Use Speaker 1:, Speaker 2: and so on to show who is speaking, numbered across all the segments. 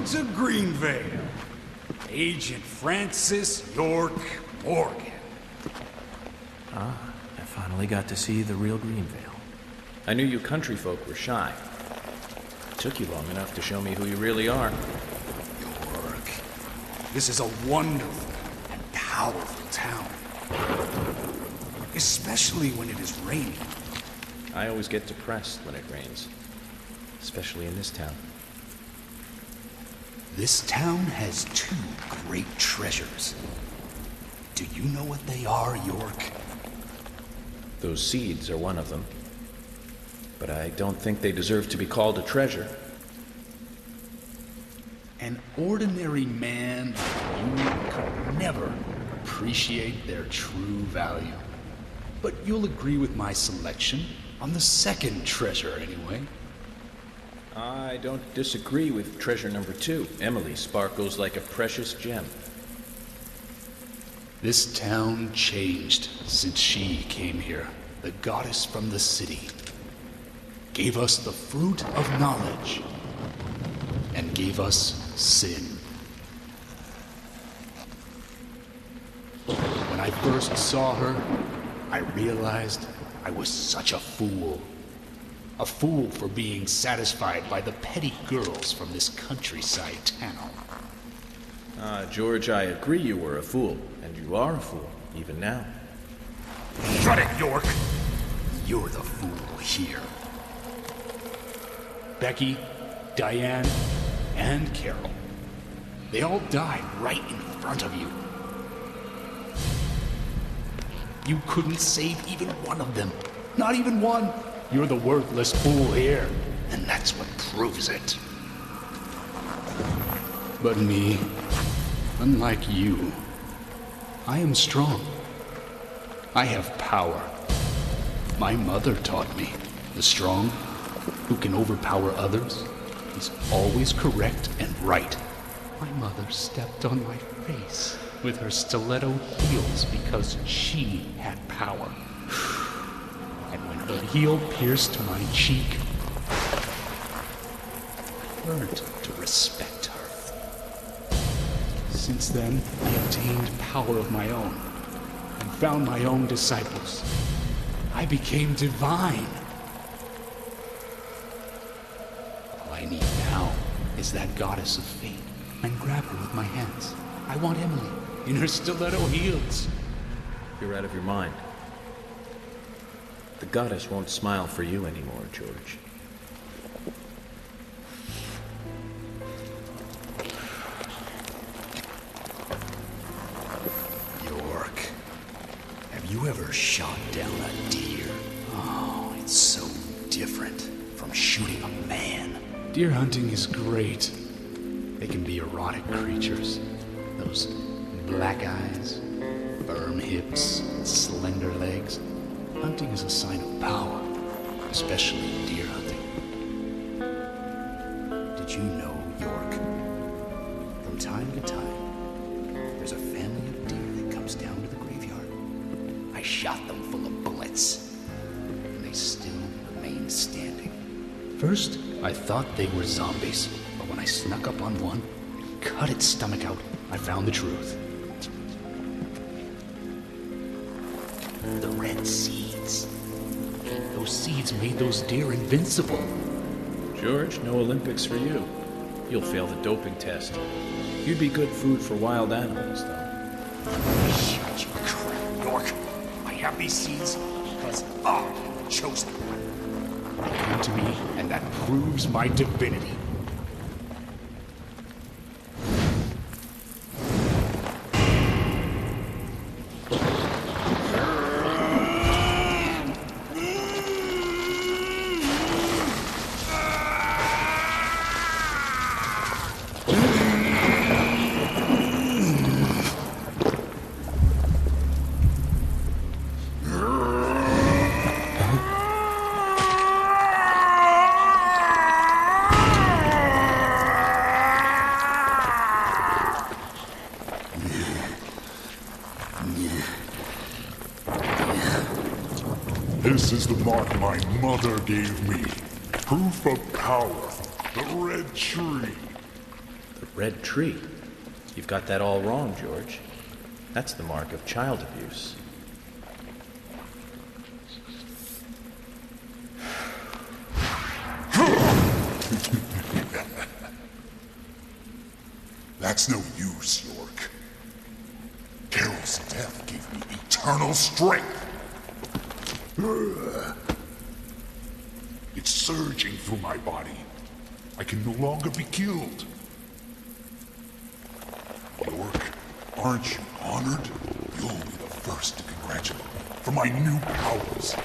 Speaker 1: to Greenvale. Agent Francis York Morgan.
Speaker 2: Ah, I finally got to see the real Greenvale. I knew you country folk were shy. It took you long enough to show me who you really are.
Speaker 1: York. This is a wonderful and powerful town. Especially when it is raining.
Speaker 2: I always get depressed when it rains. Especially in this town.
Speaker 1: This town has two great treasures. Do you know what they are, York?
Speaker 2: Those seeds are one of them. But I don't think they deserve to be called a treasure.
Speaker 1: An ordinary man like you could never appreciate their true value. But you'll agree with my selection on the second treasure, anyway.
Speaker 2: I don't disagree with treasure number 2. Emily sparkles like a precious gem.
Speaker 1: This town changed since she came here. The goddess from the city gave us the fruit of knowledge and gave us sin. When I first saw her, I realized I was such a fool. A fool for being satisfied by the petty girls from this countryside town.
Speaker 2: George, I agree you were a fool, and you are a fool, even now.
Speaker 1: Shut it, York! You're the fool here. Becky, Diane, and Carol. They all died right in front of you. You couldn't save even one of them. Not even one. You're the worthless fool here, and that's what proves it. But me, unlike you, I am strong. I have power. My mother taught me, the strong, who can overpower others, is always correct and right. My mother stepped on my face with her stiletto heels because she had power. And when her heel pierced my cheek, I learned to respect her. Since then, I obtained power of my own and found my own disciples. I became divine. All I need now is that goddess of fate and grab her with my hands. I want Emily in her stiletto heels.
Speaker 2: You're out of your mind. The goddess won't smile for you anymore, George.
Speaker 1: York, have you ever shot down a deer? Oh, it's so different from shooting a man. Deer hunting is great. They can be erotic creatures. Those black eyes, firm hips, and slender legs. Hunting is a sign of power, especially deer hunting. Did you know, York? From time to time, there's a family of deer that comes down to the graveyard. I shot them full of bullets, and they still remain standing. First, I thought they were zombies, but when I snuck up on one and cut its stomach out, I found the truth. The red seeds. Those seeds made those deer invincible.
Speaker 2: George, no Olympics for you. You'll fail the doping test. You'd be good food for wild animals, though.
Speaker 1: Shut your crap, York. I have these seeds because I chose them. They came to me, and that proves my divinity.
Speaker 3: This is the mark my mother gave me. Proof of power. The red tree.
Speaker 2: The red tree. You've got that all wrong, George. That's the mark of child abuse.
Speaker 3: That's no use, York. Carol's death gave me eternal strength. It's surging through my body. I can no longer be killed. York, aren't you honored? You'll be the first to congratulate me for my new powers.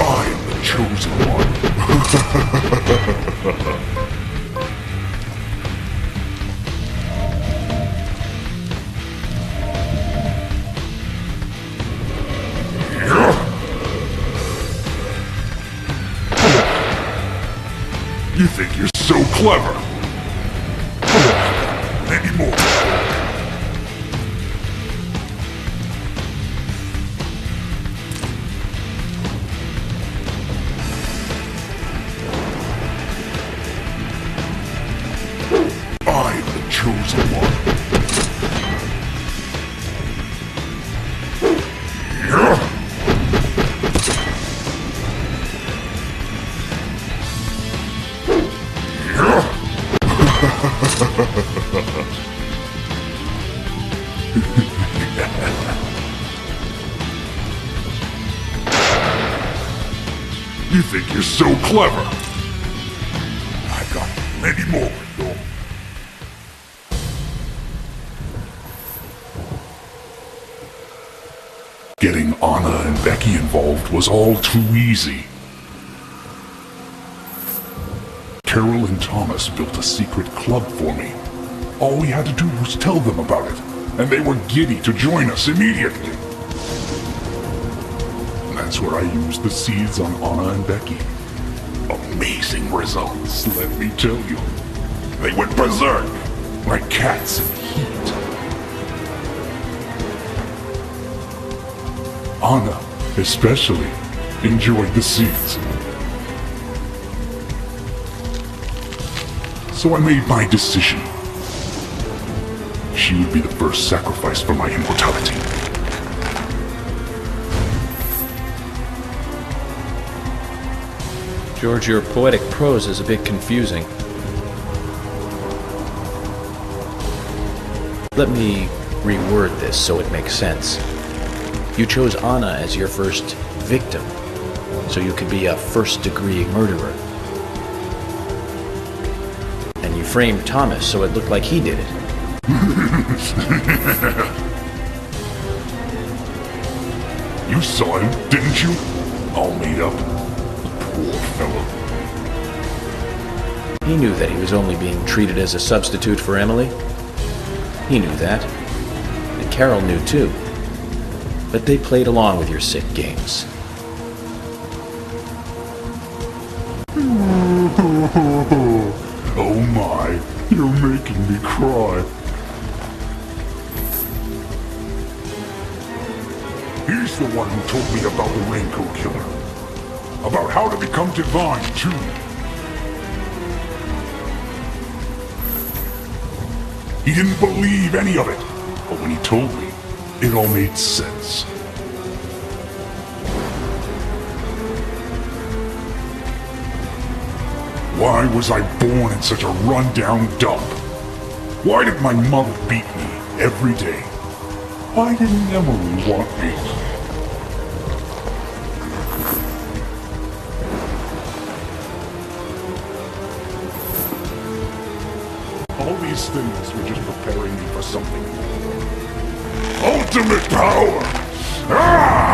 Speaker 3: I am the chosen one. You think you're so clever? Maybe more. I am the chosen one. You think you're so clever? I got many more, though. Getting Anna and Becky involved was all too easy. Carol and Thomas built a secret club for me. All we had to do was tell them about it, and they were giddy to join us immediately. That's where I used the seeds on Anna and Becky. Amazing results, let me tell you. They went berserk, like cats in heat. Anna, especially, enjoyed the seeds. So I made my decision. She would be the first sacrifice for my immortality.
Speaker 2: George, your poetic prose is a bit confusing. Let me reword this so it makes sense. You chose Anna as your first victim, so you could be a first-degree murderer. And you framed Thomas so it looked like he did it.
Speaker 3: You saw him, didn't you? All made up. Poor fellow.
Speaker 2: He knew that he was only being treated as a substitute for Emily. He knew that. And Carol knew too. But they played along with your sick games.
Speaker 3: Oh my, you're making me cry. He's the one who told me about the raincoat killer. About how to become divine, too. He didn't believe any of it, but when he told me, it all made sense. Why was I born in such a run-down dump? Why did my mother beat me every day? Why didn't Emily want me? All these things were just preparing me for something more. Ultimate power! Ah!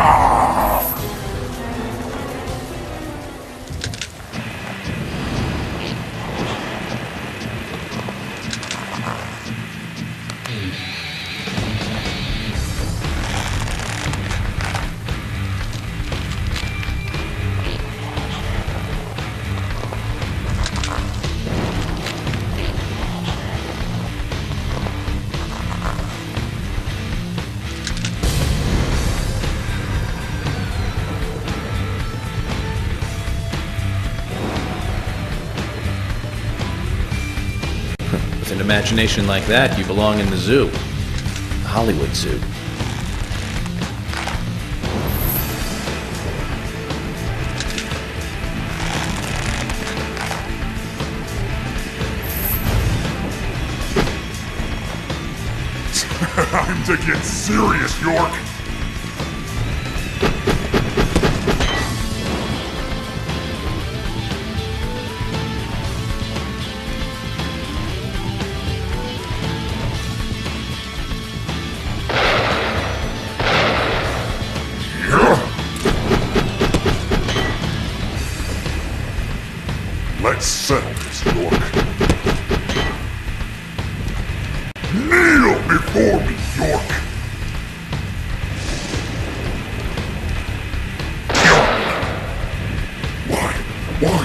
Speaker 2: With an imagination like that, you belong in the zoo. The Hollywood Zoo.
Speaker 3: Time to get serious, York! Let's settle this, York. Kneel before me, York! Why?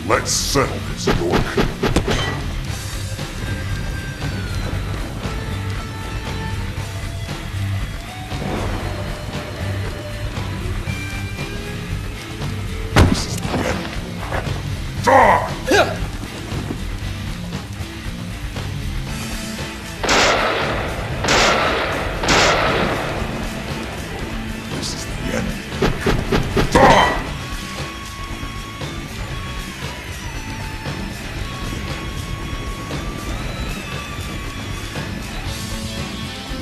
Speaker 3: Let's settle this, York.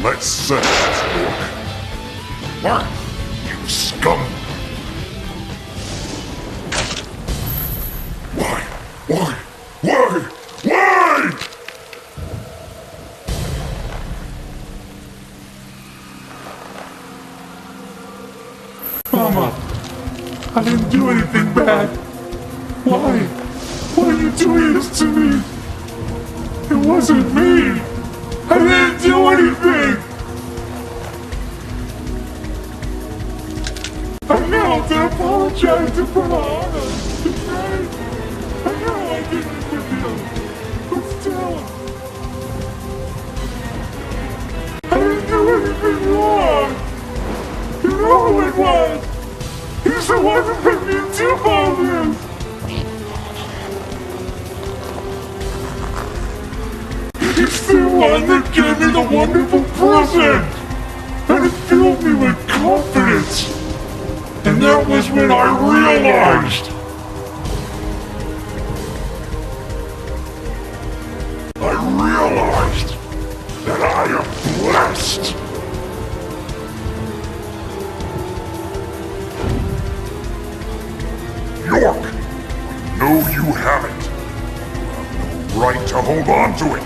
Speaker 3: Let's settle this, York. What? You scum! Why?
Speaker 4: Mama, I didn't do anything bad. Why? Why are you doing this to me? It wasn't me. I didn't do anything. I knelt and apologized to Anna. I know I didn't with you, but still, I didn't do anything wrong. You know who it was. He's the one who made me do all this. He's the one that gave me the wonderful present! And it filled me with confidence! And that was when I realized that I am blessed!
Speaker 3: York, I know you have it. You have no right to hold on to it.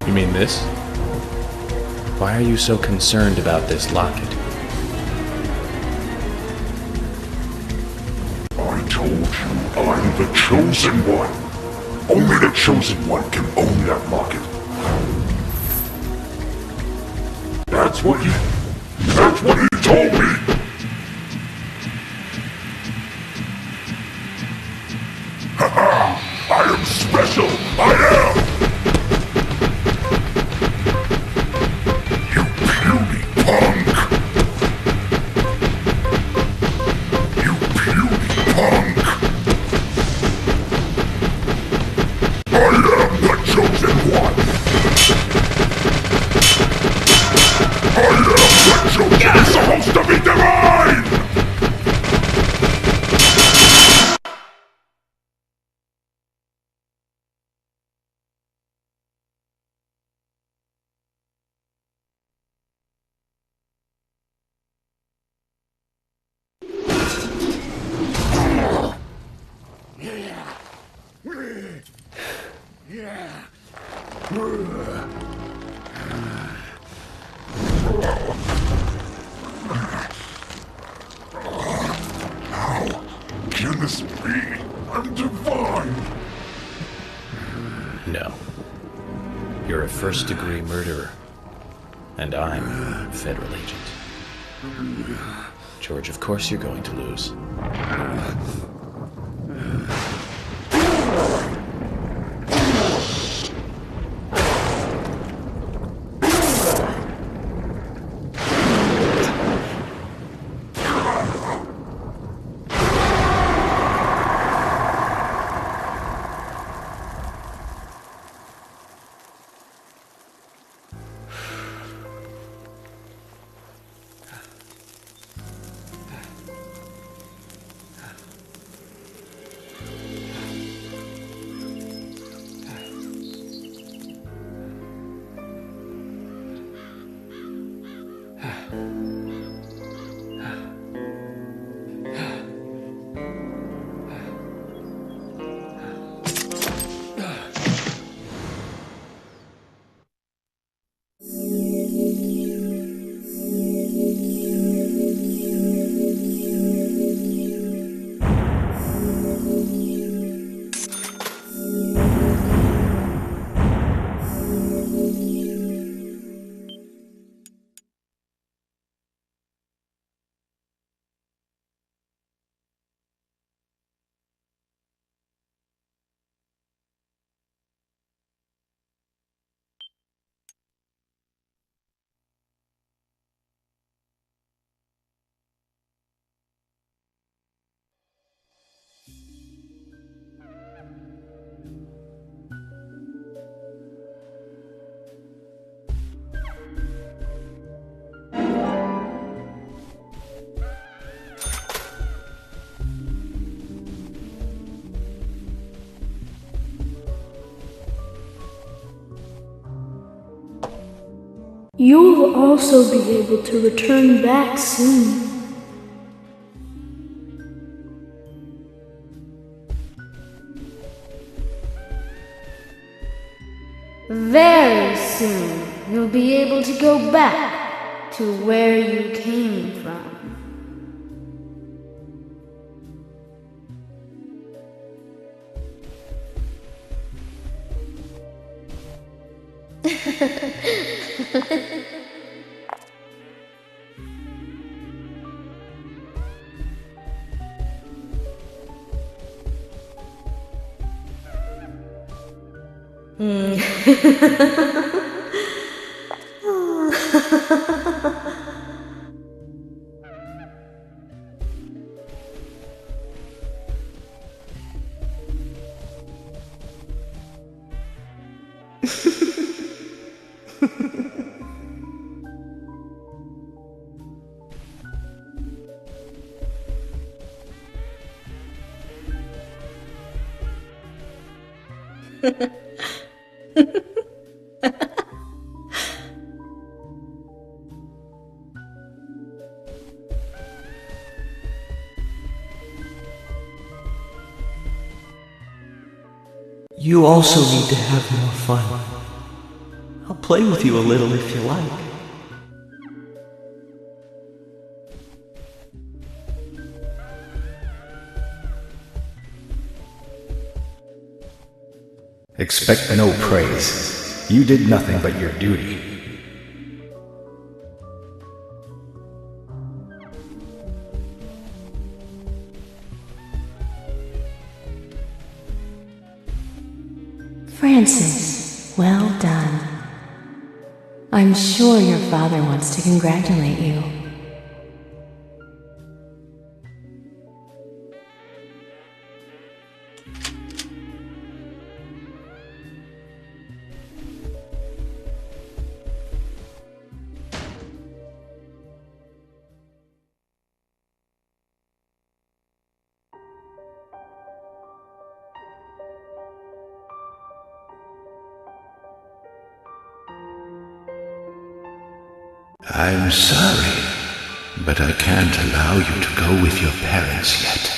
Speaker 2: You mean this? Why are you so concerned about this locket?
Speaker 3: I told you I'm the chosen one. Only the chosen one can own that locket. That's what he told me! Haha! I am special! I am! You puny punk! You puny punk! I am the chosen one! It's supposed to be divine! Can this be? I'm divine!
Speaker 2: No. You're a first-degree murderer. And I'm a federal agent. George, of course you're going to lose.
Speaker 5: You'll also be able to return back soon. Very soon, you'll be able to go back to where you came from.
Speaker 6: You also need to have more fun. I'll play with you a little if you like.
Speaker 1: Expect no praise. You did nothing but your duty.
Speaker 7: Francis, well done. I'm sure your father wants to congratulate you.
Speaker 8: I'm sorry, but I can't allow you to go with your parents yet.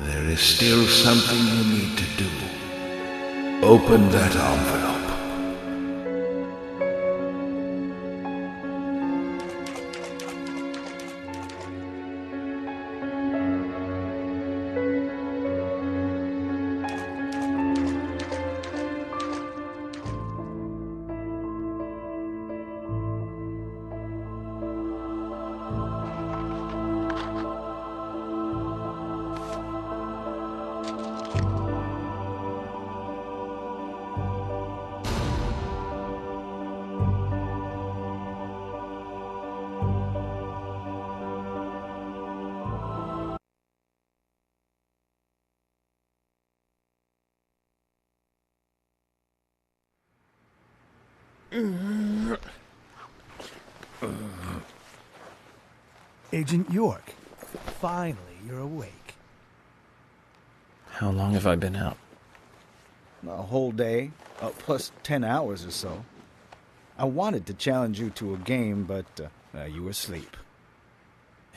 Speaker 8: There is still something you need to do. Open that envelope.
Speaker 9: Agent York, finally you're awake.
Speaker 2: How long have I been out?
Speaker 9: A whole day, plus 10 hours or so. I wanted to challenge you to a game, but you were asleep.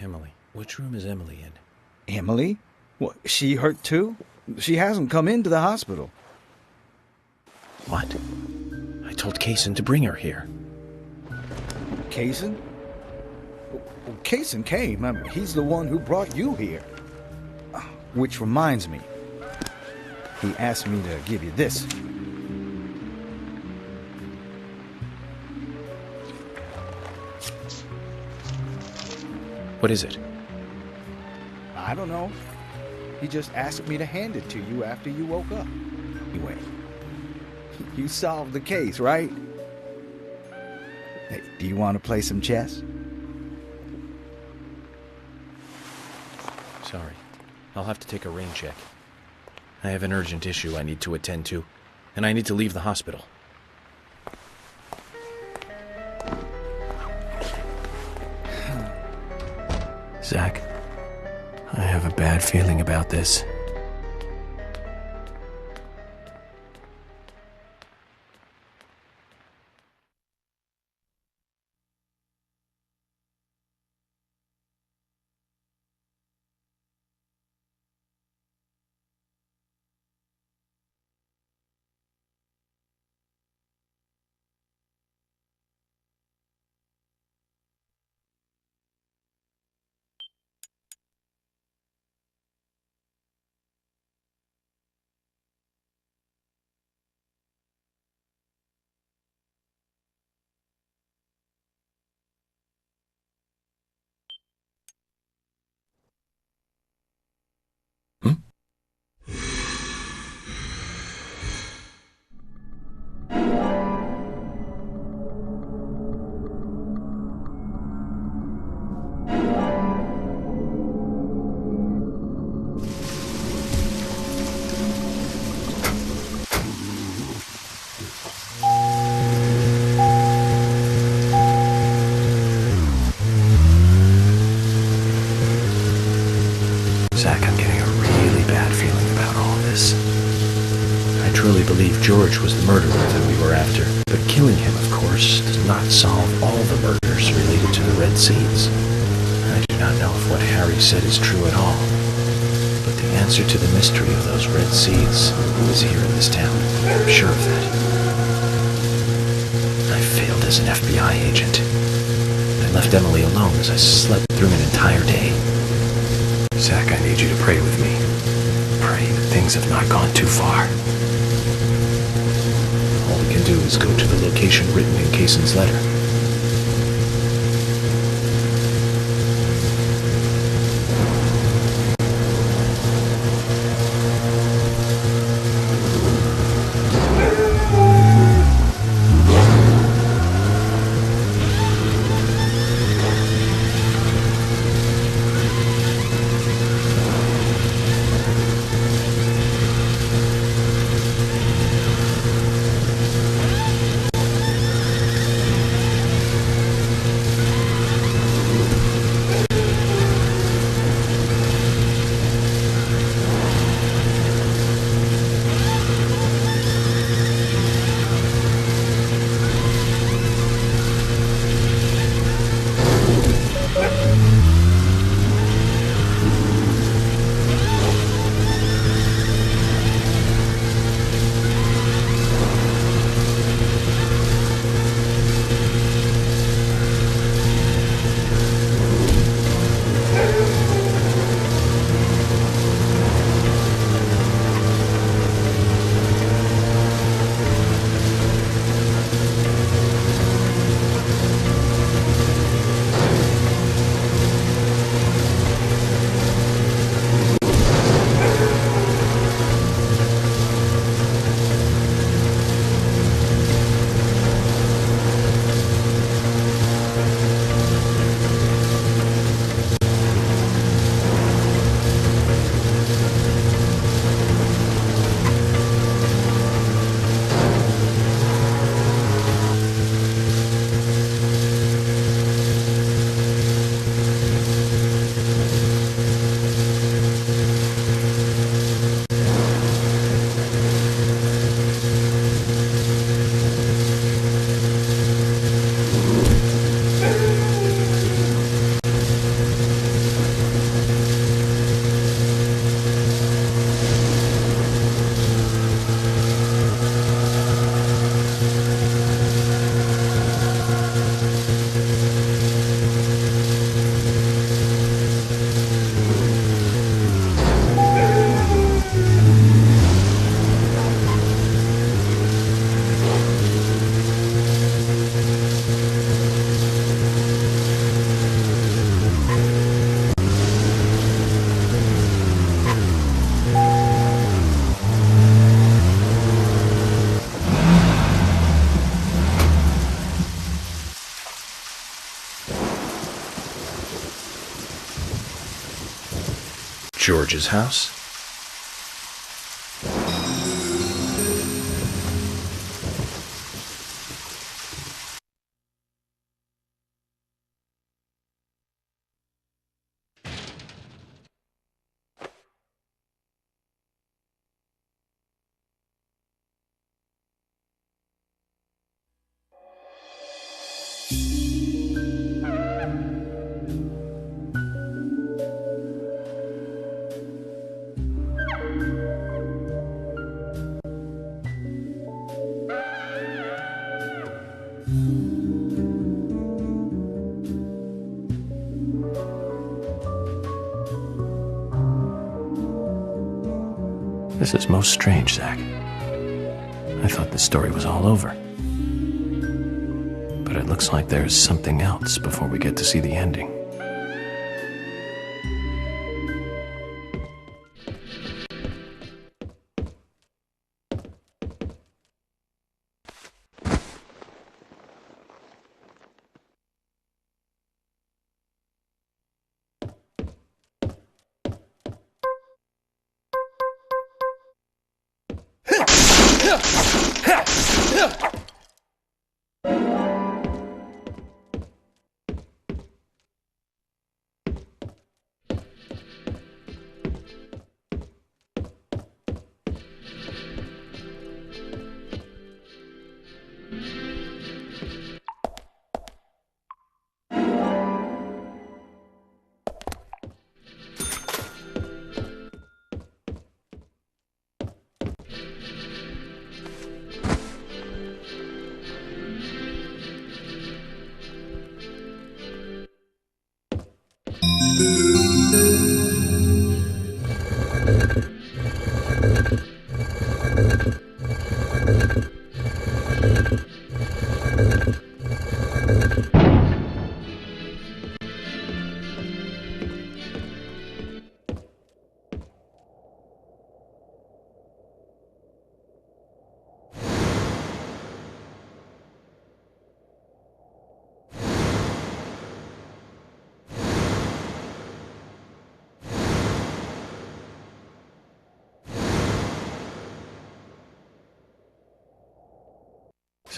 Speaker 2: Emily. Which room is Emily in?
Speaker 9: Emily? What, she hurt too? She hasn't come into the hospital.
Speaker 2: What? I told Kaysen to bring her here.
Speaker 9: Kaysen? Well, Kaysen came. He's the one who brought you here. Which reminds me. He asked me to give you this.
Speaker 2: What is it?
Speaker 9: I don't know. He just asked me to hand it to you after you woke up. Anyway, you solved the case, right? Hey, do you want to play some chess?
Speaker 2: Sorry. I'll have to take a rain check. I have an urgent issue I need to attend to, and I need to leave the hospital. Zach, I have a bad feeling about this. Zach, I'm getting a really bad feeling about all this. I truly believe George was the murderer that we were after, but killing him, of course, does not solve all the murders related to the Red Seeds. I do not know if what Harry said is true at all, but the answer to the mystery of those Red Seeds is here in this town. I'm sure of that. I failed as an FBI agent. I left Emily alone as I slept through an entire day. Zach, I need you to pray with me. Pray that things have not gone too far. All we can do is go to the location written in Kaysen's letter. George's house? This is most strange, Zach. I thought this story was all over. But it looks like there's something else before we get to see the ending.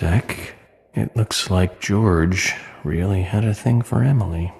Speaker 2: Zach, it looks like George really had a thing for Emily.